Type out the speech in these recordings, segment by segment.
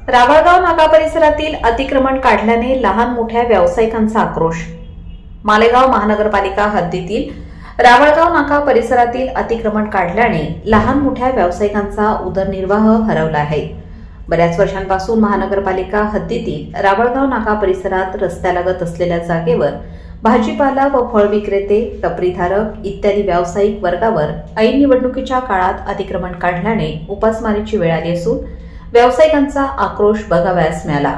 रावळगाव नाका परिसरातील अतिक्रमण काढल्याने लहान मोठ्या व्यावसायिकांचा आक्रोश। मालेगाव महानगरपालिका हद्दीतील रावळगाव नाका परिसरातील अतिक्रमण काढल्याने लहान मोठ्या व्यावसायिकांचा उदरनिर्वाह हरवला आहे। बऱ्याच वर्षांपासून महानगरपालिका हद्दीतील रावळगाव नाका परिसरात रस्त्यालगत असलेल्या जागेवर भाजीपाला व फळ विक्रेते, टपरीधारक इत्यादी व्यावसायिक वर्गावर ऐन निवडणुकीच्या काळात अतिक्रमण काढल्याने उपासमारीची वेळ आली असून व्यावसायिकांचा आक्रोश बघावयास मिळाला।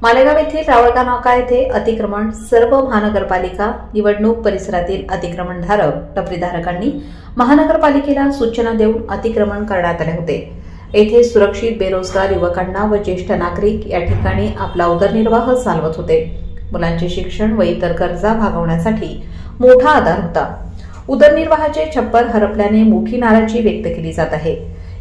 मालेगाव येथील रावळगाव नाका येथे अतिक्रमण सर्व महानगरपालिका निवडणूक परिसरातील अतिक्रमणधारक, टपरीधारकांनी महानगरपालिकेला सूचना देऊन अतिक्रमण करण्यात आले होते। येथे सुरक्षित बेरोजगार युवकांना व ज्येष्ठ नागरिक या ठिकाणी आपला उदरनिर्वाह चालवत होते। मुलांचे शिक्षण व इतर गरजा भागवण्यासाठी मोठा आधार होता। उदरनिर्वाहाचे छप्पर हरपल्याने मोठी नाराजी व्यक्त केली जात आहे।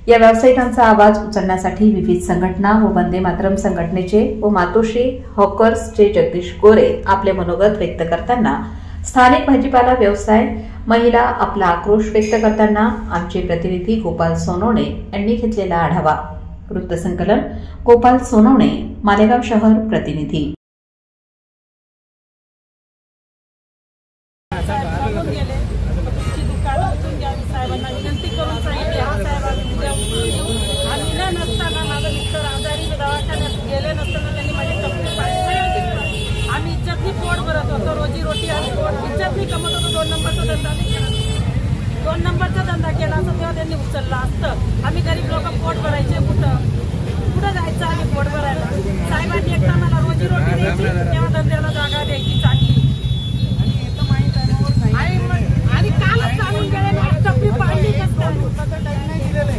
या व्यावसायिकांचा आवाज उचलण्यासाठी विविध संघटना व वंदे मातरम संघटनेचे व मातोश्री हॉकर्सचे जगदीश गोरे आपले मनोगत व्यक्त करताना, स्थानिक भाजीपाला व्यवसाय महिला आपला आक्रोश व्यक्त करताना आमचे प्रतिनिधी गोपाल सोनवणे यांनी घेतलेला आढावा। वृत्तसंकलन गोपाल सोनवणे, मालेगाव शहर प्रतिनिधी। आम्ही इज्जतनी पोट भरत होतो, रोजी रोटी आणि इज्जतनी कमवत होतो। 2 नंबरचा धंदा नाही केला, 2 नंबरचा धंदा केला असं तेव्हा त्यांनी उचलला असतं। आम्ही गरीब लोक पोट भरायचे, कुठं जायचं आम्ही पोट भरायला। साहेबांनी एकदा मला रोजी रोटी द्यायची, तेव्हा धंद्याला जागा द्यायची चांगली। आणि कालच सांगून गेले ना, टपरी पाडली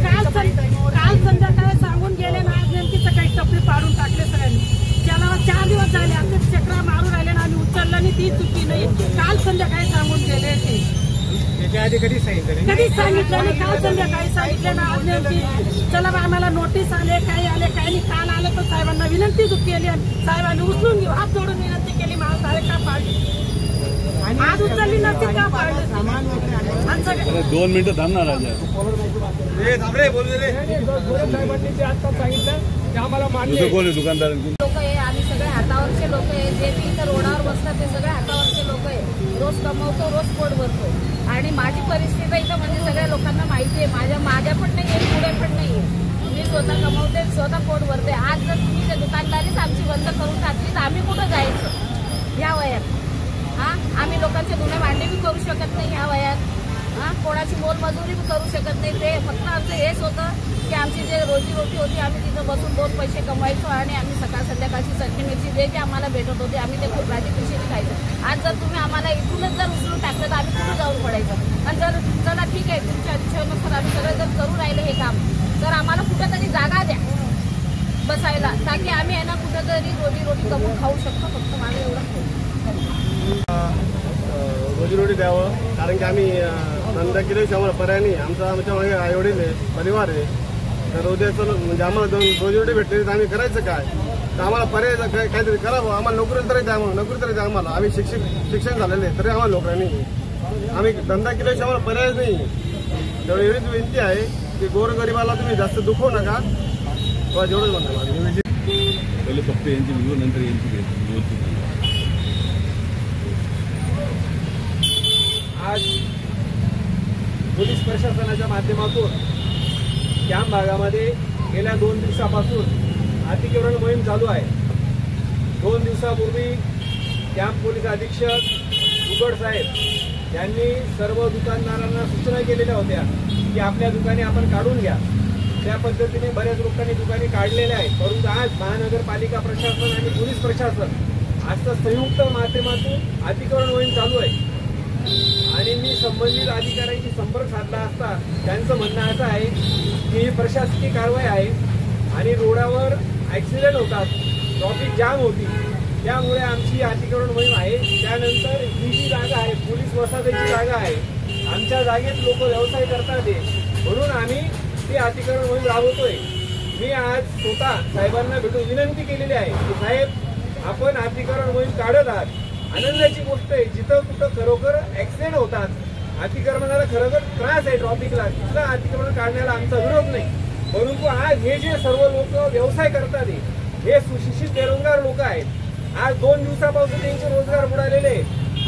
काल संध्याकाळी सांगून गेले ना, नेमकी सकाळी टपरी पाडून टाकले सगळ्यांनी। त्याला 4 दिवस झाले आमचे चक्रा मारून राहिले ना, आम्ही उचललं नाही, ती चुकी नाही। काल संध्याकाळी सांगून गेले ते, कधी सांगितलं नाही। काल संध्याकाळी सांगितले ना, नेमकी चला आम्हाला नोटीस आले, काही आले, काही नाही। काल आले तर साहेबांना विनंती केली, साहेबांनी उचलून घेऊ हात जोडून विनंती केली, मला सारे का पाडली, आज उचलली नसती का पाडली। 2 मिनिटं थांबणार राजा, आम्हाला मान्य कोण आहे दुकानदार लोक आहे, आम्ही सगळे हातावरचे लोक आहे। जे बी इथं रोडावर बसतात ते सगळे हातावरचे लोक आहे। रोज कमवतो, रोज पोट भरतो। आणि माझी परिस्थिती इथं म्हणजे सगळ्या लोकांना माहिती आहे। माझ्या पण नाही आहे, पुढे पण नाही आहे। मी स्वतः कमवते, स्वतः पोट भरते। आज जर तुम्ही त्या दुकानदारीच आमची बंद करून टाकली तर आम्ही कुठं जायचं या वयात? आम्ही लोकांचे गुन्हे भांडे बी करू शकत नाही या वयात। कोणाची मोलमजुरी बी करू शकत नाही। ते फक्त आमचं हेच होतं की आमची जे रोजी रोटी होती, आम्ही तिथं बसून 2 पैसे कमवायचो आणि आम्ही सकाळ संध्याकाळची चटणी मिरची जे आम्हाला भेटत होते आम्ही ते खूप भाजी पिशवी खायचो। आज जर तुम्ही आम्हाला इथूनच जर उचलून टाकलं तर आम्ही कुठं जाऊन पडायचं? आणि जर चला ठीक आहे, तुमच्या इच्छेनुसार आम्ही सगळं जर करू राहिलं हे काम, तर आम्हाला कुठेतरी जागा द्या बसायला, ताकी आम्ही आहे ना कुठेतरी रोजी रोटी कमवून खाऊ शकतो। फक्त मला एवढं रोजीरोटी द्यावं, कारण की आम्ही धंदा केल्याशिवाय आम्हाला पर्याय नाही। आमच्या मागे आईवडील आहे, परिवार आहे। तर रोजाचं म्हणजे आम्हाला रोजीरोटी भेटली तर आम्ही करायचं काय? तर आम्हाला पर्याय काहीतरी करावं। आम्हाला नोकरी तरी द्या, नोकरी तरी द्या आम्हाला। आम्ही शिक्षण झालेले तरी आम्हाला नोकरी नाही। आम्ही धंदा केल्याशिवाय आम्हाला पर्याय नाही। तेवढी एवढीच विनंती आहे की गोरगरिबाला तुम्ही जास्त दुखवू नका, जेवढंच म्हणतो। पहिले फक्त यांची व्हिडिओ, नंतर यांची आज पोलीस प्रशासनाच्या माध्यमातून कॅम्प भागामध्ये गेल्या 2 दिवसापासून अतिक्रमण मोहीम चालू आहे। 2 दिवसापूर्वी कॅम्प पोलीस अधीक्षक उगड साहेब यांनी सर्व दुकानदारांना सूचना केलेल्या होत्या की आपल्या दुकाने आपण काढून घ्या। त्या पद्धतीने बऱ्याच लोकांनी दुकाने काढलेल्या आहेत। परंतु आज महानगरपालिका प्रशासन आणि पोलीस प्रशासन आजच्या संयुक्त माध्यमातून अतिक्रमण मोहीम चालू आहे। आणि मी संबंधित अधिकाऱ्यांशी संपर्क साधला असता त्यांचं म्हणणं असं आहे की ही प्रशासकीय कारवाई आहे आणि रोडावर ॲक्सिडेंट होतात, ट्रॉफिक जाम होती, त्यामुळे आमची अतिक्रमण मोहीम आहे। त्यानंतर ही जी जागा आहे पोलीस वसाहतीची जागा आहे, आमच्या जागेत लोक व्यवसाय करतात म्हणून आम्ही ती अतिक्रमण मोहीम राबवतोय। मी आज स्वतः साहेबांना भेटून विनंती केलेली आहे की साहेब आपण अतिक्रमण मोहीम काढत आहात, आनंदाची गोष्ट आहे। जिथं कुठं खरोखर ॲक्सिडेंट होतात, अतिक्रमणाला खरोखर त्रास आहे ट्रॉफिकला, तिथलं अतिक्रमण काढण्याला आमचा विरोध नाही। परंतु आज हे जे सर्व लोक व्यवसाय करतात हे सुशिक्षित बेरोजगार लोक आहेत. आज 2 दिवसापासून त्यांचे रोजगार बुडालेले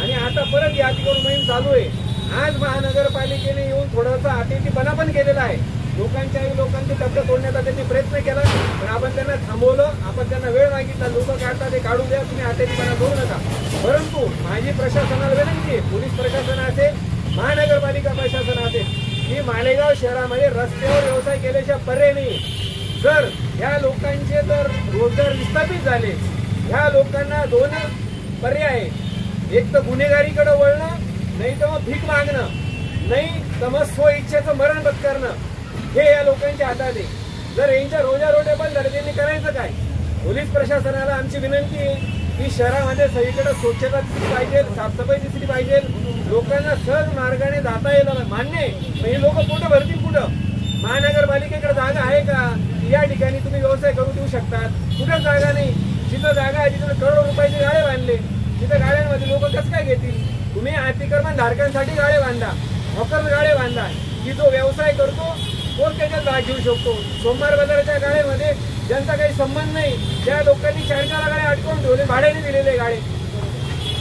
आणि आता परत या अतिक्रमण मोहीम चालू आहे. आज महानगरपालिकेने येऊन थोडासा अतिथीपणा पण केलेला आहे. लोकांचे टप्पे तोडण्याचा त्यांनी प्रयत्न केला, पण आपण त्यांना थांबवलं. आपण त्यांना वेळ मागितला. लोक काढता ते काढू द्या, तुम्ही अतिथीपणा करू नका. परंतु माझी प्रशासनाला विनंती आहे, पोलीस प्रशासन असेल, महानगरपालिका प्रशासन असेल, की मालेगाव शहरामध्ये रस्त्यावर व्यवसाय केल्याशिवाय पर्याय नाही. जर ह्या लोकांचे जर रोजगार विस्थापित झाले, ह्या लोकांना 2 पर्याय आहे. एक तर गुन्हेगारीकडे वळणं, नाही तर मग भीक मागणं, नाही तर मग स्वइच्छेचं मरण पत्करणं. हे या लोकांच्या हातात आहे. जर यांच्या रोजारोट्या पण झाल्या, त्यांनी करायचं काय? पोलीस प्रशासनाला आमची विनंती आहे की शहरामध्ये सगळीकडे स्वच्छता दिसली पाहिजे, साफसफाई दिसली पाहिजे, लोकांना सहज मार्गाने जाता येईल. मान्य आहे, पण हे लोक कुठं भरतील? कुठं? महानगरपालिकेकडे जागा आहे का? या ठिकाणी तुम्ही व्यवसाय करू देऊ शकतात? कुठं जागा नाही. जिथं जागा आहे तिथं करोडो रुपयाचे गाळे बांधले, तिथं गाड्यांमध्ये लोक कसं काय घेतील? तुम्ही अतिक्रमण धारकांसाठी गाळे बांधा, हॉकर गाळे बांधा, की जो व्यवसाय करतो कोण त्याच्यात भाग घेऊ शकतो. सोमवार बाजाराच्या गाड्यामध्ये ज्यांचा काही संबंध नाही, त्या लोकांनी 4 गाड्या अटकवून ठेवले, भाड्याने दिलेले गाडे.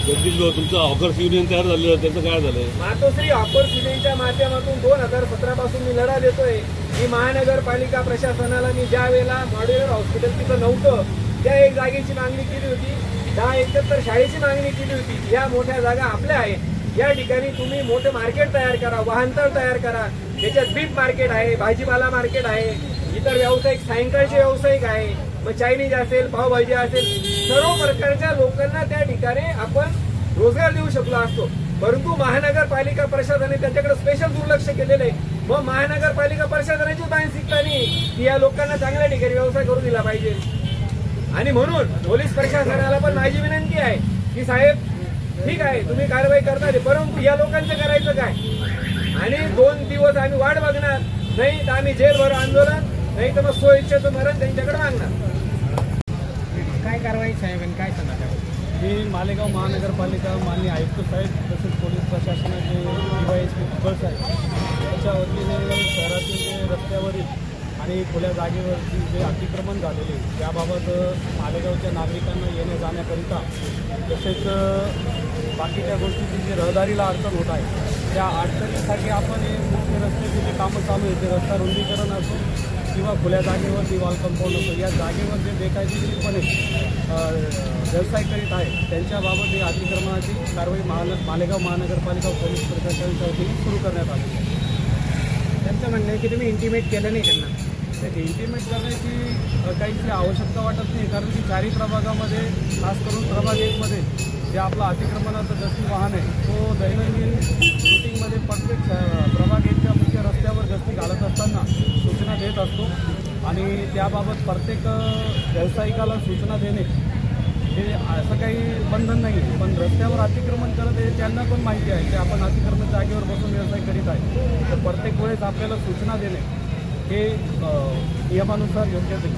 तुमचं हॉकर्स युनियन तयार झालेलं, त्याचं काय झालंय? मातोश्री हॉकर्स युनियनच्या माध्यमातून 2017 पासून मी लढा देतोय की महानगरपालिका प्रशासनाला मी ज्या वेळेला मॉड्युलर हॉस्पिटल तिथं नव्हतं, त्या एक जागेची मागणी केली होती, 10 एकर शाळेची मागणी केली होती. या मोठ्या जागा आपल्या आहेत, या ठिकाणी तुम्ही मोठे मार्केट तयार करा, वाहनतळ तयार करा. त्याच्यात बीट मार्केट आहे, भाजीपाला मार्केट आहे, इतर व्यावसायिक सायंकाळचे व्यावसायिक आहे, मग चायनीज असेल, पावभाजी असेल, सर्व प्रकारच्या लोकांना त्या ठिकाणी आपण रोजगार देऊ शकलो असतो. परंतु महानगरपालिका प्रशासनाने त्याच्याकडे स्पेशल दुर्लक्ष केलेलं आहे. मग महानगरपालिका प्रशासनाची मानसिकता नाही की या लोकांना चांगल्या ठिकाणी व्यवसाय करू दिला पाहिजे. आणि म्हणून पोलीस प्रशासनाला पण माझी विनंती आहे की साहेब, ठीक आहे तुम्ही कारवाई करणार, परंतु या लोकांचं करायचं काय? आणि 2 दिवस आम्ही वाट बघणार, नाही तर आम्ही जेलभर आंदोलन, नाही तर मग स्वइच्छेचं मरण त्यांच्याकडे मागणार. काय कारवाई साहेब आणि काय सांगा? मी मालेगाव महानगरपालिका माननीय आयुक्त साहेब तसेच पोलीस प्रशासनाचे DYSP कुबल साहेब यांच्या वतीने शहरातील जे रस्त्यावरील आणि खुल्या जागेवरती जे अतिक्रमण झालेले त्याबाबत मालेगावच्या नागरिकांना येण्या जाण्याकरिता तसेच बाकीच्या गोष्टीची जी रहदारीला अडचण होत आहे त्या अडचणीसाठी आपण हे मुख्य रस्त्याचे जे कामं चालू आहे ते रस्ता रुंदीकरण असो किंवा खुल्या जागेवरती वॉल कंपाऊंड असो, या जागेवर जे बेकायदेशीरपणे व्यवसाय करीत आहे त्यांच्याबाबत ही अतिक्रमणाची कारवाई मालेगाव महानगरपालिका पोलीस प्रशासनाच्या वतीने सुरू करण्यात आली. त्यांचं म्हणणं आहे की तुम्ही इंटिमेट केलं नाही त्यांना. इंटिमेट करण्याची काहीची आवश्यकता वाटत नाही, कारण की 4 प्रभागामध्ये खास करून प्रभाग 1मध्ये जे आपला अतिक्रमणाचं गस्ती वाहन आहे तो दैनंदिन शूटिंगमध्ये प्रत्येक प्रभाग 1च्या मुख्य रस्त्यावर गस्ती घालत असताना सूचना देत असतो आणि त्याबाबत प्रत्येक व्यावसायिकाला सूचना देणे हे असं काही बंधन नाही आहे. पण रस्त्यावर अतिक्रमण करत आहे त्यांना पण माहिती आहे की आपण अतिक्रमण जागेवर बसून व्यवसाय करीत आहे, तर प्रत्येक वेळेस आपल्याला सूचना देणे हे नियमानुसार योग्य आहे.